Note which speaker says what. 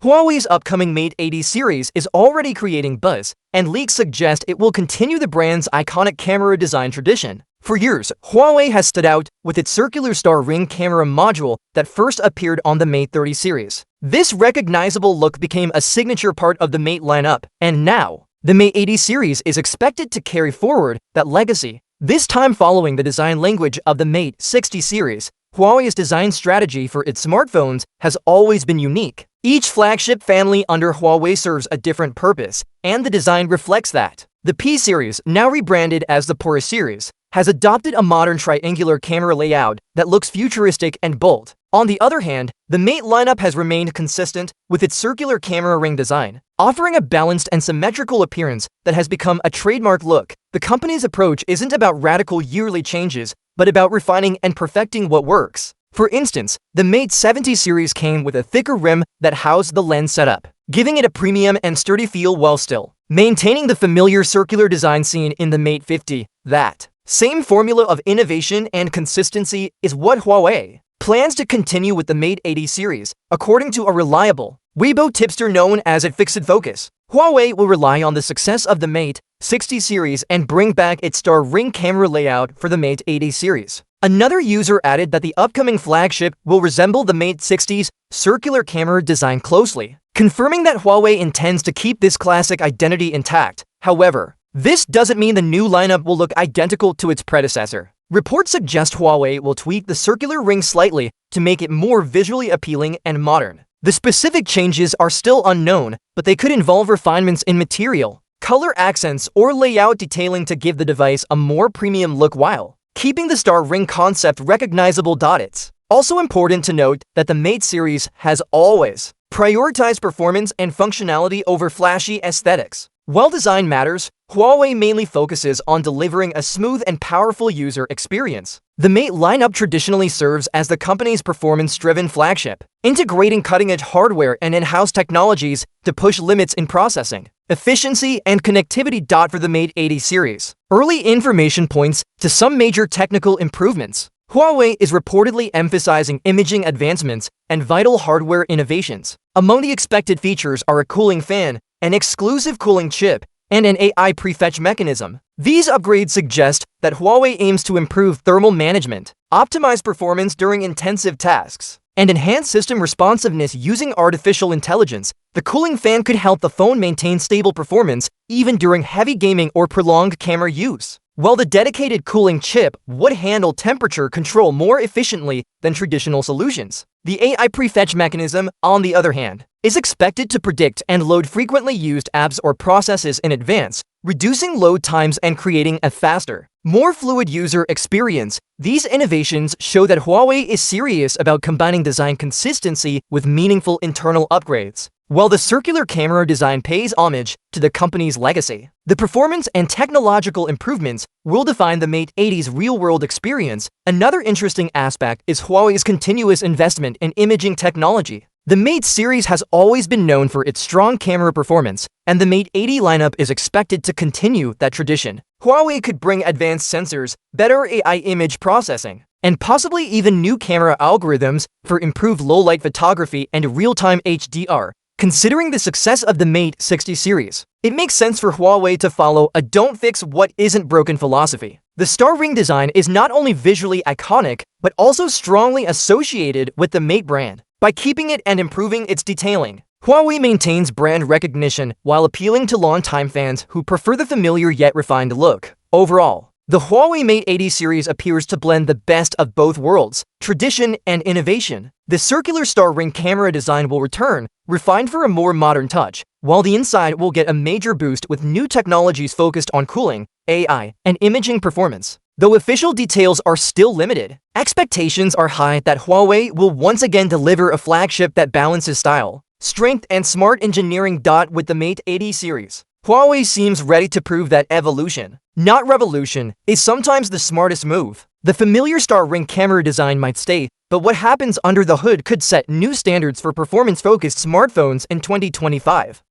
Speaker 1: Huawei's upcoming Mate 80 series is already creating buzz, and leaks suggest it will continue the brand's iconic camera design tradition. For years, Huawei has stood out with its circular star ring camera module that first appeared on the Mate 30 series. This recognizable look became a signature part of the Mate lineup, and now, the Mate 80 series is expected to carry forward that legacy. This time following the design language of the Mate 60 series, Huawei's design strategy for its smartphones has always been unique. Each flagship family under Huawei serves a different purpose, and the design reflects that. The P series, now rebranded as the Porus series, has adopted a modern triangular camera layout that looks futuristic and bold. On the other hand, the Mate lineup has remained consistent with its circular camera ring design, offering a balanced and symmetrical appearance that has become a trademark look. The company's approach isn't about radical yearly changes, but about refining and perfecting what works. For instance, the Mate 70 series came with a thicker rim that housed the lens setup, giving it a premium and sturdy feel while still maintaining the familiar circular design seen in the Mate 50. That same formula of innovation and consistency is what Huawei plans to continue with the Mate 80 series, according to a reliable Weibo tipster known as @FixedFocus. Huawei will rely on the success of the Mate 60 series and bring back its star ring camera layout for the Mate 80 series. Another user added that the upcoming flagship will resemble the Mate 60's circular camera design closely, confirming that Huawei intends to keep this classic identity intact. However, this doesn't mean the new lineup will look identical to its predecessor. Reports suggest Huawei will tweak the circular ring slightly to make it more visually appealing and modern. The specific changes are still unknown, but they could involve refinements in material, color accents, or layout detailing to give the device a more premium look while keeping the star ring concept recognizable. It's also important to note that the Mate series has always prioritized performance and functionality over flashy aesthetics. While design matters, Huawei mainly focuses on delivering a smooth and powerful user experience. The Mate lineup traditionally serves as the company's performance-driven flagship, integrating cutting-edge hardware and in-house technologies to push limits in processing, efficiency, and connectivity. For the Mate 80 series, early information points to some major technical improvements. Huawei is reportedly emphasizing imaging advancements and vital hardware innovations. Among the expected features are a cooling fan, an exclusive cooling chip, and an AI prefetch mechanism. These upgrades suggest that Huawei aims to improve thermal management, optimize performance during intensive tasks, and enhance system responsiveness using artificial intelligence. The cooling fan could help the phone maintain stable performance even during heavy gaming or prolonged camera use, while the dedicated cooling chip would handle temperature control more efficiently than traditional solutions. The AI prefetch mechanism, on the other hand, is expected to predict and load frequently used apps or processes in advance, reducing load times and creating a faster, more fluid user experience. These innovations show that Huawei is serious about combining design consistency with meaningful internal upgrades. While the circular camera design pays homage to the company's legacy, the performance and technological improvements will define the Mate 80's real-world experience. Another interesting aspect is Huawei's continuous investment in imaging technology. The Mate series has always been known for its strong camera performance, and the Mate 80 lineup is expected to continue that tradition. Huawei could bring advanced sensors, better AI image processing, and possibly even new camera algorithms for improved low-light photography and real-time HDR. Considering the success of the Mate 60 series, it makes sense for Huawei to follow a "don't fix what isn't broken" philosophy. The star ring design is not only visually iconic, but also strongly associated with the Mate brand. By keeping it and improving its detailing, Huawei maintains brand recognition while appealing to longtime fans who prefer the familiar yet refined look. Overall, the Huawei Mate 80 series appears to blend the best of both worlds, tradition and innovation. The circular star ring camera design will return, refined for a more modern touch, while the inside will get a major boost with new technologies focused on cooling, AI, and imaging performance. Though official details are still limited, expectations are high that Huawei will once again deliver a flagship that balances style, strength, and smart engineering. With the Mate 80 series, Huawei seems ready to prove that evolution, not revolution, is sometimes the smartest move. The familiar star ring camera design might stay, but what happens under the hood could set new standards for performance-focused smartphones in 2025.